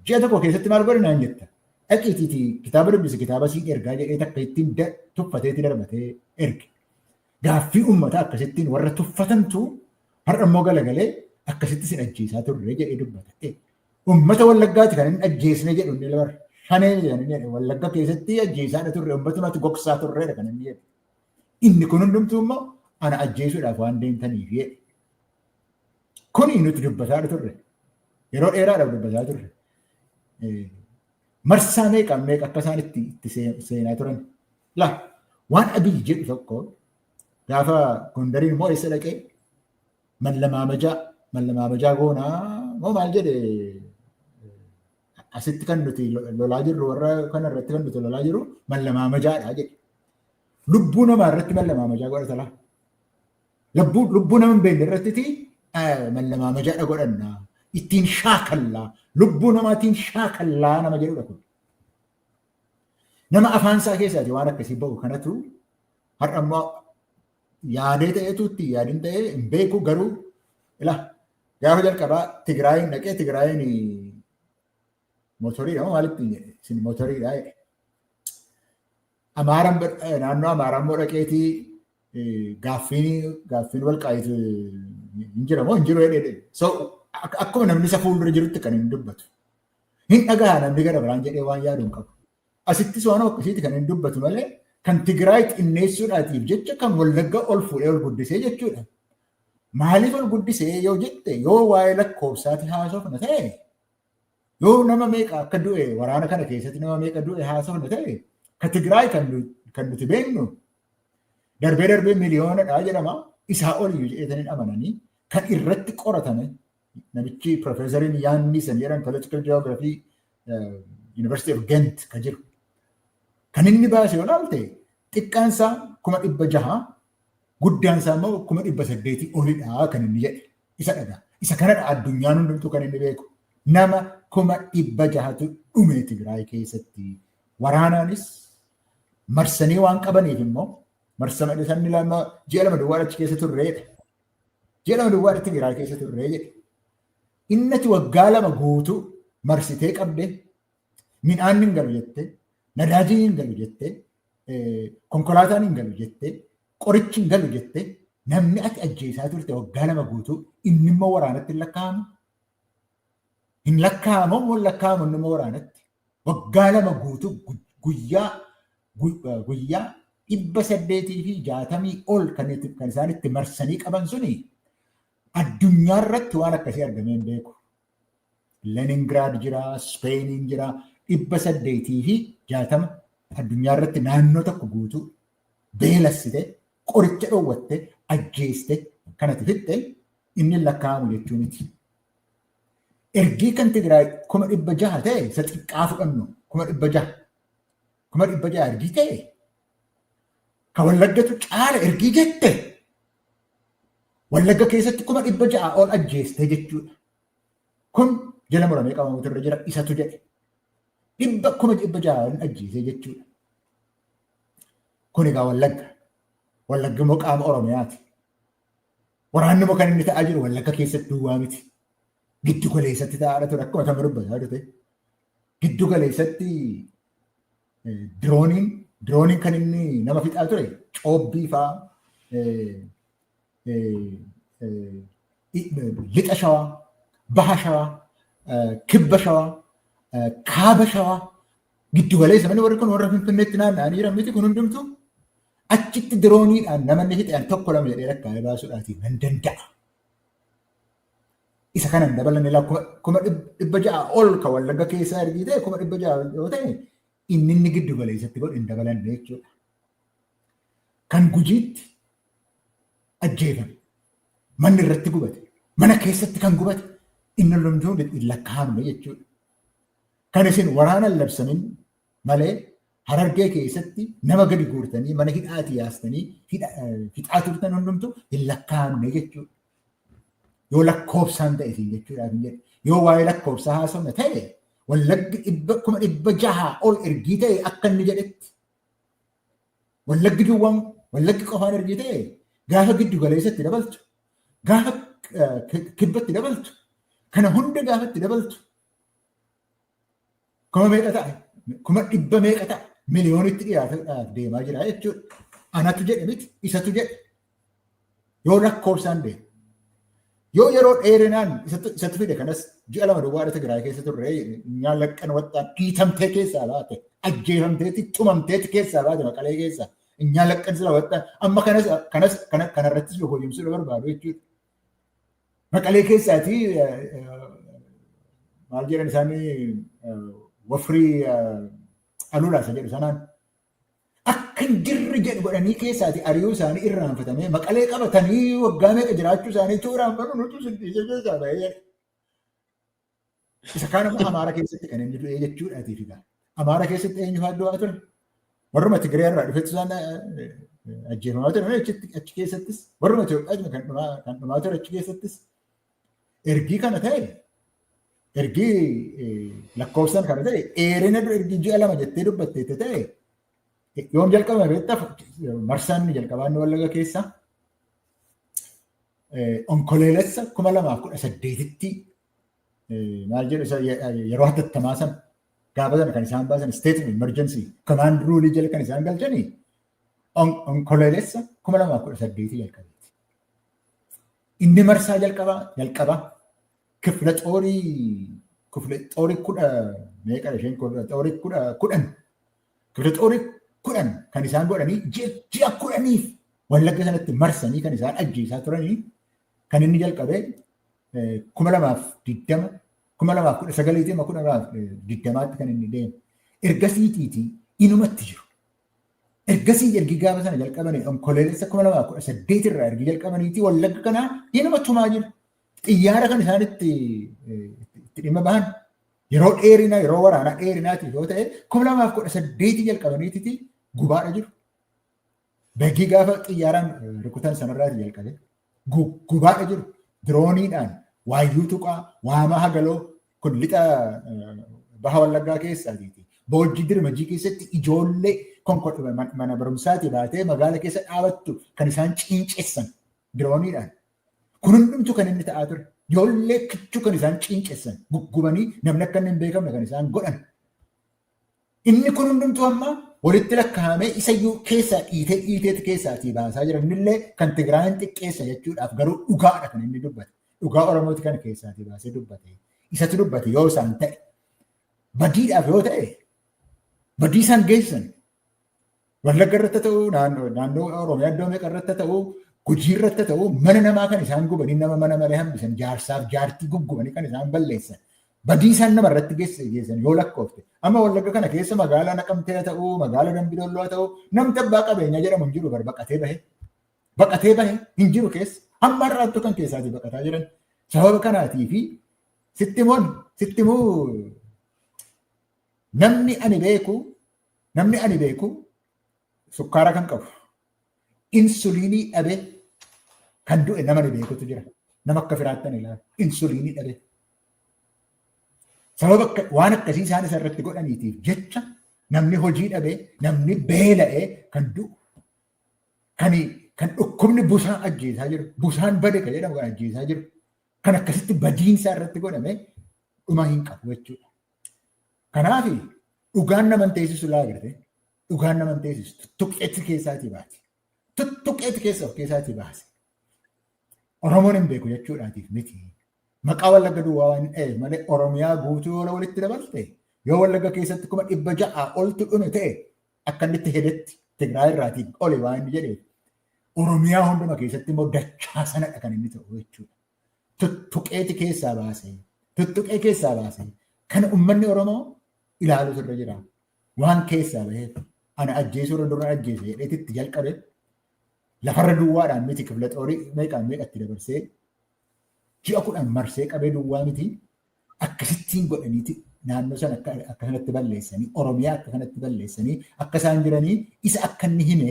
ji'a tokko keessatti maal godhe naan jetta. Dhaqiitiiti kitaaba dubbise kitaaba siin ergaa jedhee takka ittiin tuffateeti darbatee erge. Gaaffii uummataa akkasittiin warra tuffatantu har'a immoo galagalee akkasitti sin ajjeesaa turre jedhee dubbata. Uummata Wallaggaati kan inni ajjeesne jedhu inni labar shanee kan inni jedhe Wallagga keessatti ajjeesaadha turre uummatumatti gogsaa turreedha kan inni jedhe. Inni kun hundumtuu immoo ana ajjeesuudhaaf waan deemtaniif jedhe. Kuni nuti dubbataa turre. Yeroo dheeraadhaaf dubbataa turre. Marsaa meeqa akka isaan itti seenaa turan. Laa waan Abiy jedhu tokko gaafa Gondariin immoo eessa dhaqee mallamaamajaa goonaa moo maal jedhe asitti kan nuti lolaa jirru warra kanarratti kan nuti lolaa jirru mallamaamajaadha jedhe. Lubbuu namaa irratti mallamaamajaa godhata laa. Lubbuu nama hin beekne irratti mallamaamajaadha godhannaa. Ittiin shaakallaa lubbuu namaatiin shaakallaa nama jedhudha kun. Nama afaan isaa keessaati waan akkasii ba'u kanatu har'a immoo yaadee ta'eetuutti yaadin ta'ee hin beeku garuu ilaa gaafa jalqabaa Tigraayin dhaqee Tigraayin mootoriidha moo maalitti isin mootoriidha jedhe. Naannoo Amaaraan immoo dhaqeetii gaaffiin walqaayitu hin jira moo hin jiru jedhee. Akkuma namni isa fuuldura jirutti kan hin dubbatu. Hin dhagahaa namni gara biraan jedhee waan yaadu hin qabu. Asittis waan akkasiiti kan hin dubbatu malee kan Tigraay xinneessuudhaatiif jecha kan Wallagga ol fuudhee ol guddisee jechuudha. Maaliif ol guddisee yoo jette yoo waa'ee lakkoofsaati haasofna ta'e yoo nama meeqa akka du'e waraana kana keessatti nama meeqa du'e haasofna ta'e kan Tigraay kan nuti beeknu darbee miliyoonadha jedhama isaa ol iyyuu jedhetanii amananii kan irratti qoratame namichi Profeesariin Yaannisan jedhan Political Geography University of Ghent kan jiru. Kan inni baase yoo ilaalte xiqqaansaa 600,000 guddaansaa immoo 800 olidha kan inni jedhe. Isa dhagaa. Isa kanadha addunyaan hundumtuu kan inni beeku. Nama 600,000tu dhume Tigraay keessatti. Waraanaanis marsanii waan qabaniif immoo marsama isaanii lama ji'a lama duwwaa achi keessa turreedha. Ji'a lama duwwaa Tigraay keessa turree jedhe. Innati waggaa lama guutuu marsitee qabde midhaan hin galu jette, nadaajiin hin galu jette, konkolaataan hin galu jette, qorichi hin galu jette, namni ati ajjeesaa turte waggaa lama guutuu inni immoo waraanatti hin lakkaa'amu. Hin lakkaa'amu immoo lakkaa'amu inni immoo waraanatti. Waggaa lama guutuu guyyaa 860 ol kan isaan itti marsanii qaban suni addunyaa irratti waan akkasii argamee hin beeku. Leningraad jira, Speeniin jira, 860 addunyaa irratti naannoo tokko guutuu beelassite, qoricha dhoowwatte, ajjeeste, kanatti fixxe inni lakkaa'amu jechuu miti. Ergii kan Tigraay 600,000 ta'e isa xiqqaa fudhannu 600,000. 600,000 ergii ta'e kan Wallaggatu caala ergii jette Wallagga keessatti 600,000 ol ajjeeste jechuudha. Kun jala muramee qabamuutu irra jira isatu jedhe. 600,000 ajjeese jechuudha. Kun egaa Wallagga. Wallagga immoo qaama Oromiyaati. Waraanni immoo kan inni ta'aa jiru Wallagga keessatti duwwaa miti. Giddu galeessatti ta'aa ture akkuma kan dubbataa jirte. Giddu galeessatti dirooniin kan inni nama fixaa ture coobbii fa'aa lixa shawaa, baha shawaa, kibba shawaa, kaaba shawaa giddu galeessa manni warri kun warra Finfinneetti naanna'anii jiran miti kun hundumtuu achitti dirooniidhaan namoonni fixan tokko lama jedhee lakkaa'ee baasuudhaatiin nan danda'a. Isa kanan dabalan ilaa 600,000 ol kan Wallagga keessaa ergii ta'e 600,000 yoo ta'e inni giddu galeessatti godhu hin dabalan jechuudha. Kan Gujiitti ajjeefame. Manni irratti gubate. Mana keessatti kan gubate. Inni hundumtuu hin lakkaa'amne jechuudha. Kan isin waraanaan labsamin malee Harargee keessatti nama gadi guurtanii mana hidhaatii yaastanii fixaa turtan hundumtuu hin lakkaa'amne jechuudha. Yoo lakkoofsaan ta'e isin jechuudhaaf hin jedhe. Yoo waa'ee lakkoofsaa haasofna ta'e Wallaggi 600,000 ol ergii ta'e akka inni jedhetti. Wallaggi duwwaan Wallaggi qofaan ergii ta'e gaafa giddu galeessatti dabaltu, gaafa kibbatti dabaltu, kana hunda gaafatti dabaltu. kuma meeqa ta'a? Kuma dhibba meeqa ta'a? Miliyoonitti dhiyaatuudhaaf deemaa jira jechuudha. Anatu jedhe miti isatu jedhe yoo lakkoofsaan deemu. Yoo yeroo dheerinaan isatu fide kanas ji'a lama duwwaadha Tigraay keessa turre nyaan laqqan waxxaan dhiitamtee keessaa baate ajjeefamteeti tumamteeti keessaa baate Maqalee keessaa nyaan laqqan sila waxxaan amma kanarrattis hojjumsuu barbaadu jechuudha. Maqalee keessaati maal jedhan isaanii wafrii aluulaasa jedhu sanaan akka hin jirre jedhu godhanii keessaati ari'uu isaanii irraanfatamee Maqalee qabatanii waggaa meeqa jiraachuu isaanii tuuraanfatu nutu sindiisee keessaa ba'ee isa kaan ammoo Amaara keessatti kan inni du'ee jechuudhaatiif egaa. Amaara keessatti eenyu fa'aa du'aa ture? Warruma Tigree irraa dhufetti isaan ajjeefamaa ture achi keessattis warruma Itoophiyaa kan dhumaa ture achi keessattis ergii kana ta'e ergii lakkoofsaan kana ta'e dheerina ergii ji'a lama jettee dubbatteette ta'e yoon jalqabame beektaaf marsaan jalqabaan Wallaga keessa onkoleelessa 2018tti maal jedhu yeroo hatattamaa sana gaafa sana kan isaan baasan state of emergency command rule jala kan isaan galchanii onkoleelessa 2018 jalqabeeti. Inni marsaa jalqabaa kifla xoorii kudha meeqa isheen xoorii kudhan kifla xoorii kudhan kan isaan godhanii ji'a kudhaniif Wallagga sanatti marsanii kan isaan ajjeesaa turanii kan inni jalqabee 2020 2019tti kan inni deemu. Ergasiitiitii inumatti jiru. Ergasii ergi gaafa sana jalqabanii onkoleessa 2018 irraa ergi jalqabaniitii Wallagga kanaa inumatti tumaa jiru. Xiyyaara kan isaan itti dhimma bahan yeroo dheerinaa yeroo waraanaa dheerinaatiif yoo ta'e 2018 jalqabaniitii gubaadha jiru. Beekii gaafa xiyyaaraan rukutan sanarraati jalqabe gubaadha jiru. Dirooniidhaan waayyuu tuqaa waamaa hagaloo kun lixa baha Wallaggaa keessaatiiti. Boojjii dirmajii keessatti ijoollee mana barumsaati baatee magaala keessa dhaabattu kan isaan cincessan dirooniidhaan. Kun hundumtu kan inni ta'aa ture. Ijoollee kichuu kan isaan cincessan guggubanii namni akka inni hin beekamne kan isaan godhan. Inni kun hundumtu amma walitti lakkaa'amee isayyuu keessaa dhiiteetti keessaatii baasaa jira. Innillee kan Tigraayin xiqqeessa jechuudhaaf garuu dhugaadha kan inni dubbate. Dhugaa Oromooti kana keessaatii baasee dubbate. Isatu dubbate yoo isaan ta'e badiidhaaf yoo ta'e badii isaan geessan Wallagga irratti ta'uu naannoo Oromiyaa iddoo meeqa irratti ta'uu Gujii irratti ta'uu mana namaa kan isaan gubanii nama mana malee hambisan jaarsaaf jaartii guggubanii kan isaan balleessan. Badii isaan nama irratti geessan yoo lakkoofte. Amma Wallagga kana keessa magaalaa Naqamtee ta'uu magaalaa Dambidolloo ta'uu namni abbaa qabeenyaa jedhamu hin jiru baqatee bahe. Baqatee bahe hin jiru keessa. Amma irraattuu kan keessaatii baqataa jiran. Sababa kanaatii fi sittimuu namni ani beeku sukkaara kan qabu. Insuliinii dhabee kan du'e nama ni beekutu jira. Nama akka firaattan ilaala. Insuliinii dhabee. Sababa waan akkasii isaan isa irratti godhaniitiif jecha namni hojii dhabee namni beela'ee kan du'u. Kan dhukkubni busaan ajjeesaa jiru. Busaan bade kan jedhamu kan ajjeesaa jiru. Kan akkasitti badiinsaa irratti godhame dhuma hin qabu jechuudha. Kanaaf dhugaan nama hin teessisu laagirte. Dhugaan nama hin teessisu tuttuqqeetti keessaatii baati. Tuttuqqeetti keessaatii baase. Oromoon hin beeku jechuudhaatiif miti. Maqaa Wallagga duwwaa waan ta'eef malee Oromiyaa guutuu yoo walitti dabalte yoo Wallagga keessatti 600 oltu dhume ta'e akka inni itti hedetti Tigraay irraatii oli waan inni jedheef Oromiyaa hunduma keessatti immoo dachaa sanadha kan inni ta'u jechuudha. Tuttuqqeetti keessaa baase. Tuttuqqee keessaa baase. Kan uummanni Oromoo ilaaluutu irra jira. Waan keessaa baheef ana ajjeesuu irra dura ajjeese jedheetitti jalqabe lafarra duwwaadhaan miti kifla xoorii meeqatti dabarsee ji'a 10 marsee qabee duwwaa miti akkasittiin godhaniiti naannoo sana akka kanatti balleessanii Oromiyaa akka kanatti balleessanii akka isaan jiranii isa akka inni hime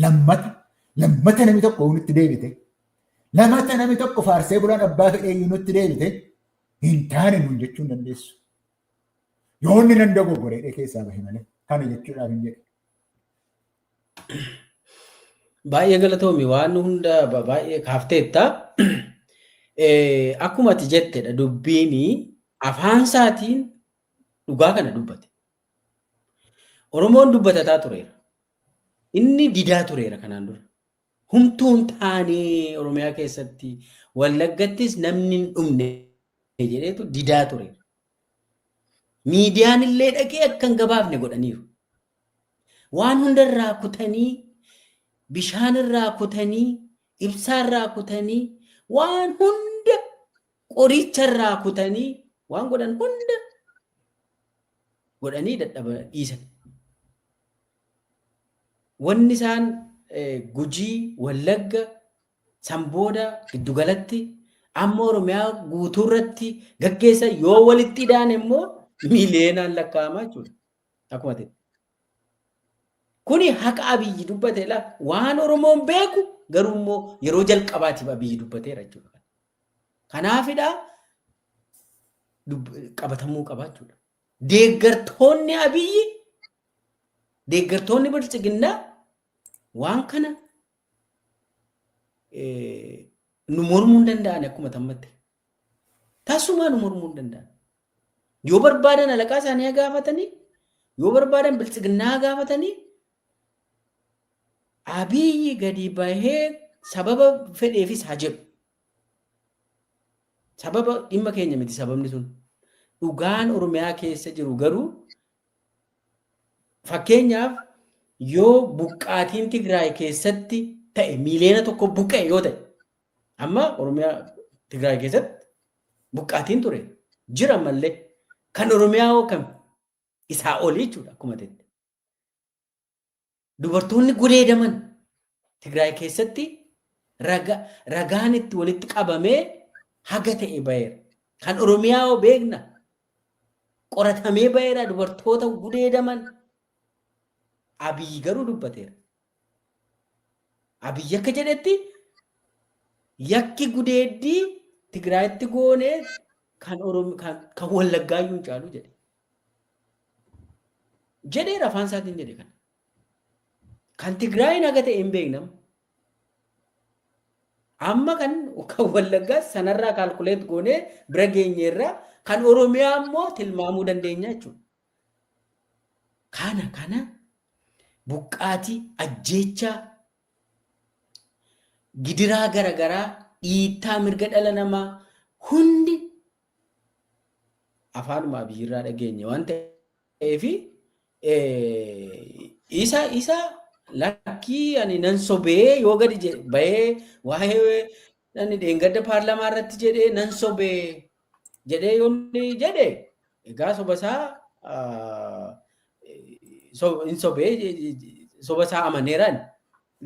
lammata namni tokko nutti deebite lammata namni tokko faarsee bulaan abbaa fedhee nutti deebite hin taane nuun jechuun dandeessu. Yoo inni nan dogoggoree keessaa bahe malee kana jechuudhaaf hin jedhe. Baay'ee galatoomi waan hunda baay'ee kaafteetta. Akkuma ati jettedha dubbiin afaan isaatiin dhugaa kana dubbate. Oromoon dubbatataa tureera. Inni didaa tureera kanaan dura. Humtuun taanee Oromiyaa keessatti Wallaggattis namni hin dhumne jedheetu didaa tureera. Miidiyaan illee dhaqee akka hin gabaafne godhaniiru. Waan hundarraa kutanii, bishaanirraa kutanii, ibsaarraa kutanii, waan hunda qoricharraa kutanii, waan godhan hunda godhanii dadhaba dhiisan. Wanni isaan Gujii, Wallagga, Sambooda giddugalatti amma Oromiyaa guutuurratti gaggeessa yoo walitti hidhaan immoo miileenaan lakkaa'amaa jechuudha. Akkuma ta'e. Kuni haqa Abiyyi dubbateedha. Waan Oromoon beeku garuu immoo yeroo jalqabaatiif Abiyyi dubbateera jechuudha. Kanaafidha qabatamuu qaba jechuudha. Deeggartoonni Abiyyi, deeggartoonni Biltsiginnaa waan kana nu mormuu hin danda'an akkuma tammatti. Taasumaa nu mormuu hin danda'an. Yoo barbaadan alaqaa isaanii gaafatanii, yoo barbaadan Biltsiginnaa gaafatanii, Abiyyi gadi bahee sababa fedheefis haa jedhu. Sababa dhimma keenya miti sababni sun. Dhugaan Oromiyaa keessa jiru garuu fakkeenyaaf yoo buqqaatiin Tigraay keessatti ta'e miiliyoona tokko buqqa'e yoo ta'e amma Oromiyaa Tigraay keessatti buqqaatiin ture jira mallee kan Oromiyaa hoo kam isaa olii jechuudha akkuma ta'e. Dubartoonni gudeedaman Tigraay keessatti ragaan itti walitti qabamee haga ta'e baheera. Kan Oromiyaa hoo beekna qoratamee baheera dubartoota gudeedaman. Abiyyi garuu dubbateera. Abiyyi akka jedhetti yakki gudeeddii Tigraayitti goonee kan Wallaggaayyuu hin caalu jedhe. Jedheera afaan isaatiin jedhe kana. Kan Tigraayin haga ta'e hin beeknamu. Amma kan Wallaggaa sanarraa kaalkuleet goonee bira geenyeerraa kan Oromiyaa immoo tilmaamuu dandeenya jechuudha. Kana buqqaatii, ajjeechaa, gidiraa garagaraa, dhiittaa mirga dhala namaa hundi afaanuma Abiyyirraa dhageenye waan ta'eef isa lakkii ani nan sobee yoo gadi bahee waa'ee ani dheengadda paarlamaa irratti jedhee nan sobee jedhee yoo jedhe egaa sobasaa hin sobee sobasaa amaneeraan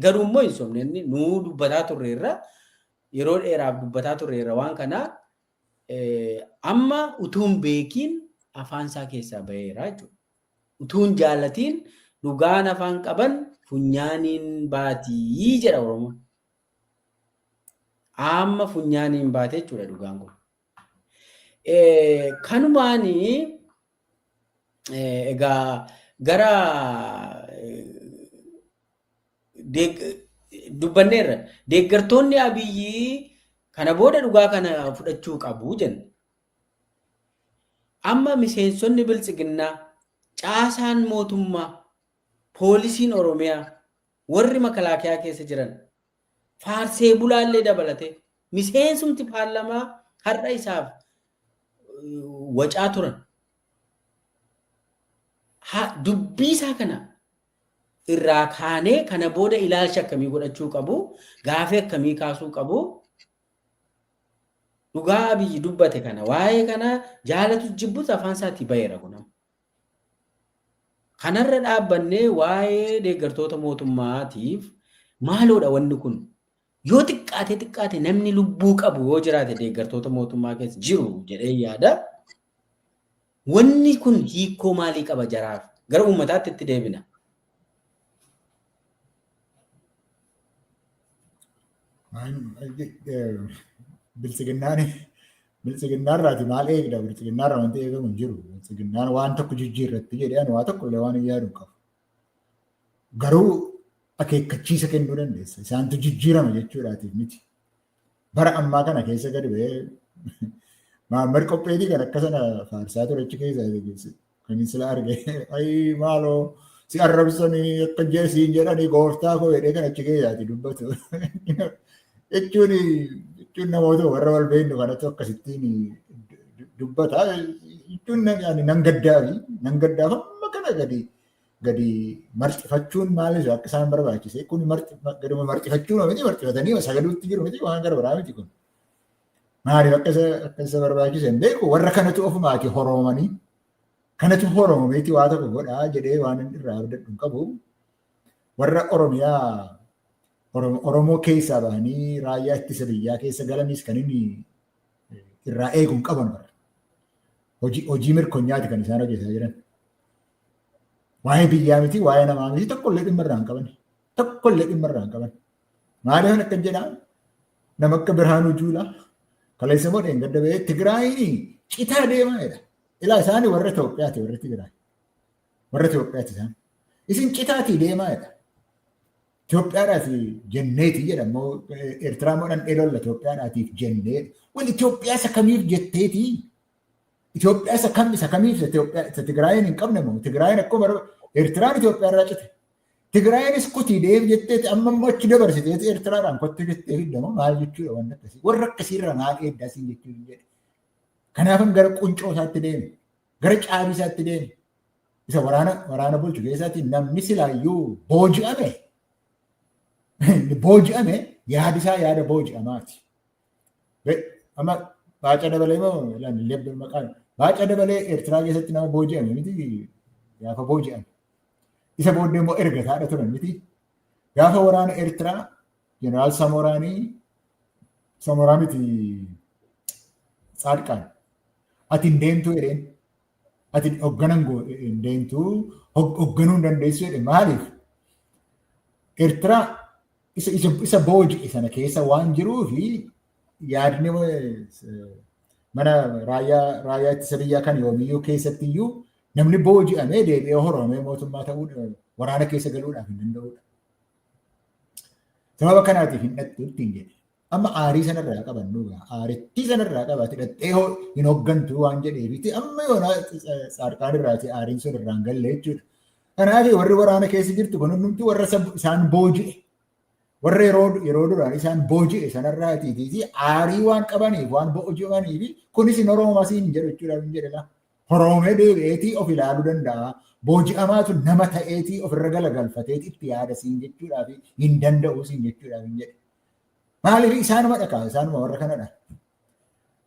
garuu immoo hin sobne inni nuu dubbataa turreerra yeroo dheeraaf dubbataa turreerra waan kanaa amma utuun beekiin afaan isaa keessaa baheera jechuudha. Utuun jaalatiin dhugaan afaan qaban funyaaniin baatii jedha Oromoon. Amma funyaaniin baatee jechuudha dhugaan kun. Kanumaani egaa gara dubbanneerra deeggartoonni Abiyyi kana booda dhugaa kana fudhachuu qabu jenna. Amma miseensonni Biltsiginnaa caasaan mootummaa poolisiin Oromiyaa warri makalaakiyaa keessa jiran faarsee bulaallee dabalatee miseensumti paarlamaa har'a isaaf wacaa turan. Dubbii isaa kana irraa kaanee kana booda ilaalcha akkamii godhachuu qabu, gaafii akkamii kaasuu qabu. Dhugaa Abiyyi dubbate kana waa'ee kana jaalatu jibbus afaan isaatii baheera kunam. Kanarra dhaabbannee waa'ee deeggartoota mootummaatiif maaloodha wanni kun yoo xiqqaate namni lubbuu qabu yoo jiraate deeggartoota mootummaa keessa jiru jedhee yaada. Wanni kun hiikoo maalii qaba jaraaf gara uummataatti itti deebina. Biltsiginnaarraati maal eegda? Biltsiginnaarra wanti eegamu hin jiru. Biltsiginnaan waan tokko jijjiirratti jedhee waan tokko illee waan hin yaadu qabu. Garuu akeekkachiisa kennuu dandeessa. Isaantu jijjiirama jechuudhaatiif miti. Bara ammaa kana keessa gadi ba'ee Maammar Qopheetii kan akka sana faarsaa ture achi keessaa kan sila arge ay maaloo si arrabsanii akka jeesiin jedhanii gooftaa koo jedhee kan achi keessaati dubbatu. Jechuun namoota warra wal beeknu kanatu akkasittiin dubbata. Jechuun nan gaddaaf amma kana gadi marxifachuun maalis akka isaan barbaachise kun gaduma marxifachuun miti marxifatanii sagaluutti jiru miti waan gara biraa miti kun. Maaliif akka isa barbaachise hin beeku warra kanatu ofumaati horoomanii kanatu horoomeeti waa tokko godhaa jedhee waan irraa abdadhu hin qabu. Warra Oromiyaa Oromoo keessaa bahanii raayyaa ittisa biyyaa keessa galanis kan inni irraa eeguu hin qaban bara. Hojii mirkonyaati kan isaan hojjetaa jiran. Waa'ee biyyaa miti waa'ee namaa miti tokkollee dhimma irraa hin qaban. Tokkollee dhimma irraa hin qaban. Maaliif akka jedhaa nama akka Birhaanuu Juulaa kaleessa moo dheengadda bahee Tigraayiin citaa deemaa jedha. Ilaa isaanii warra Itoophiyaati warra Tigraay. Warra Itoophiyaati isaan. Isin citaatii deemaa jedha. Itoophiyaadhaaf jenneeti jedhamoo Eertiraa moo dhandhee lolla Itoophiyaadhaatiif jennee. Wal Itoophiyaa isa kamiif jetteeti? Itoophiyaa isa kamiif isa Tigraayin hin qabne moo Tigraayin akkuma Eertiraan Itoophiyaa irraa cite. Tigraayinis kutii deef jetteeti amma immoo achi dabarsiteeti Eertiraadhaan kottu jettee fiddamoo maal jechuudha waan akkasii. Warra akkasiirra maal eeddaa siin jechuu hin jedhe. Kanaafan gara quncoo isaatti deeme. Gara caabii isaatti deeme. Isa waraana bulchu keessaatti namni silaayyuu booji'ame. Booji'ame yaadisaa yaada booji'amaati. Amma Baacaa Dabalee moo leebbi maqaan Baacaa Dabalee Eertiraa keessatti nama booji'ame miti gaafa booji'ame. Isa booddee immoo ergataadha turan miti. Gaafa waraana Eertiraa Jeneraal Samoraa miti Saadqaan ati hin deemtuu jedheen ati hoogganan hin deemtuu hoogganuu hin dandeessu jedhe maaliif? Eertiraa isa booji'e sana keessa waan jiruufi yaadni mana raayyaa ittisa biyyaa kan yoomiyyuu keessatti iyyuu namni booji'amee deebi'ee horoomee mootummaa ta'uu waraana keessa galuudhaaf hin danda'udha. Sababa kanaatiif hin dhattu ittiin jedhe. Amma aarii sanarraa qabannu aarittii sanarraa qabaate dhattee hin hooggantu waan jedheefiti amma yoona Saadqaan irraati aariin sun irraan galle jechuudha. Kanaaf warri waraana keessa jirtu kun hundumtuu warra isaan booji'e. Warra yeroo duraan isaan booji'e sanarraatiifi aarii waan qabaniif waan booji'amaniif kunis hin horoomasiin hin jedhu jechuudha hin jedhela. Horoomee deebi'eetii of ilaaluu danda'a. Booji'amaatu nama ta'eetii ofirra galagalfateeti itti yaada siin jechuudhaaf hin danda'u siin jechuudhaaf hin jedhe. Maaliif isaanuma dhakaa isaanuma warra kanadha.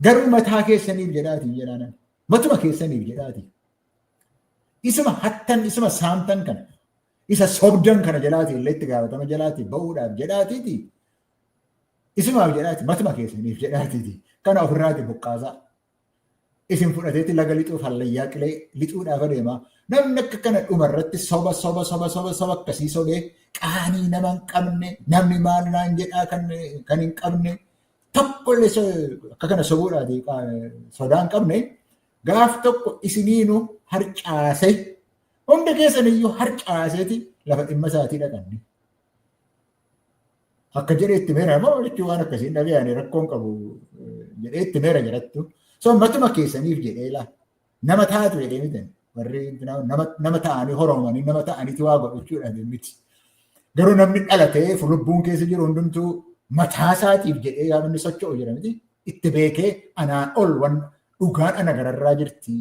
Garuu mataa keessaniif jedhaatiin jedhaanan. Matuma keessaniif jedhaatiin. Isuma hattan isuma saamtan kana. Isa sobdan kana jalaatiin illee itti gaafatama jalaatiin ba'uudhaaf jedhaatiiti. Isumaaf jedhaati matuma keessaniif jedhaatiiti. Kana ofirraati buqqaasaa. Isin fudhateetti laga lixuuf hallayyaa qilee lixuudhaaf adeemaa. Namni akka kana dhumarratti soba akkasii sobee qaanii nama hin qabne namni maal naan jedhaa kan hin qabne tokkollee akka kana sobuudhaati sodaa hin qabne gaaf tokko isiniinuu harcaase hunda keessaniyyuu harcaaseeti lafa dhimma isaatii dhaqanne. Akka jedhee itti meera moo jechuun waan akkasiin dhagayanii rakkoon qabu jedhee itti meera jedhattu. So matuma keessaniif jedhee laa nama taatu jedhee miti warri nama ta'anii horoomanii nama ta'aniiti waa godhachuudhaan miti. Garuu namni dhalatee lubbuun keessa jiru hundumtuu mataa isaatiif jedhee yaa inni socho'u jira miti itti beekee anaan ol waan dhugaan ana gararraa jirti.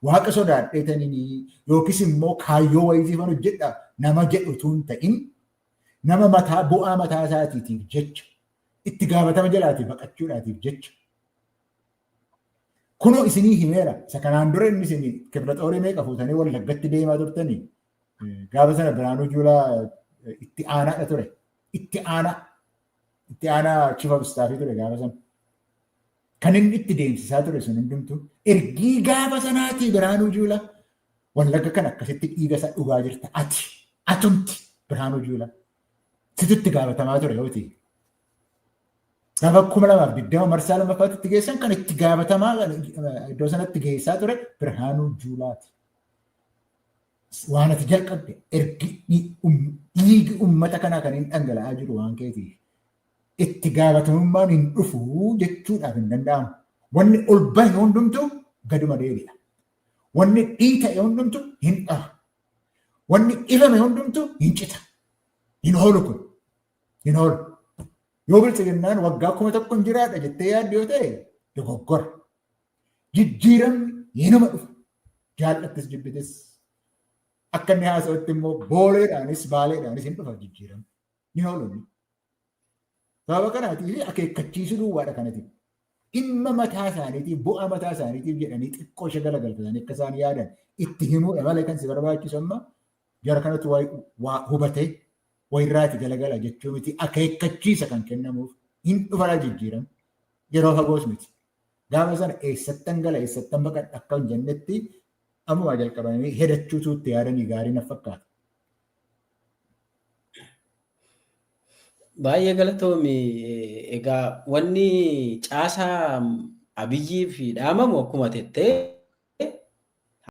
Waaqa sodaadheetanii yookiis immoo kaayyoo wayiitiifan hojjedha nama jedhutu hin ta'in nama bu'aa mataa isaatiitiif jecha itti gaafatama jalaatiif baqachuudhaatiif jecha. Kunoo isinii himeera isa kanaan dura inni isin kibxaxoorii meeqa fuutanii Wallaggatti deemaa turtanii gaafa sana Birhaanuu Juulaa itti aanaadha ture. Itti aanaa chief of staffii ture gaafa sana. Kan inni itti deemsisaa ture sun hundumtuu ergii gaafa sanaatii Birhaanuu Juulaa Wallagga kan akkasitti dhiiga isaa dhugaa jirta atumti Birhaanuu Juulaa situtti gaafatamaa ture yooti. Gaafa 2020 marsaa lammaffaatti itti geessan kan itti gaafatamaa iddoo sanatti geessaa ture Birhaanuu Juulaati. Waan ati jalqabde dhiigi uummata kanaa kan hin dhangala'aa jiru waan keetiif. Itti gaafatamummaan hin dhufu jechuudhaaf hin danda'amu. Wanni ol bahe hundumtuu gaduma deebi'a. Wanni dhiita'e hundumtu hin dhaba. Wanni ifame hundumtu hin cita. Hin oolu kun. Hin oolu. Yoo bilchiginnaan waggaa 1,000 jiraadha jettee yaaddu yoo ta'e dogoggora. Jijjiiramni inuma dhufa. Jaallattis jibbitis. Akka inni haasa'utti immoo booleedhaanis baaleedhaanis hin dhufa jijjiiramni. Hin oolu. Sababa kanaatiif akeekkachiisuu duwwaadha kanatiif. Dhimma mataa isaaniitiif bu'aa mataa isaaniitiif jedhanii xiqqoo ishee galagalfatanii akka isaan yaadan itti himuudha malee kan si barbaachisu amma jara kanatti waa hubatee wayirraati galagala jechuu miti akeekkachiisa kan kennamuuf hin dhufara jijjiiramu yeroo fagoos miti. Gaafa sana eessattan gala eessattan baqadha akka hin jennetti ammumaa jalqabanii hedachuutu itti yaadanii gaarii na fakkaata. Baay'ee galatoomi. Egaa wanni caasaa Abiyyiif dhaamamu akkuma tettee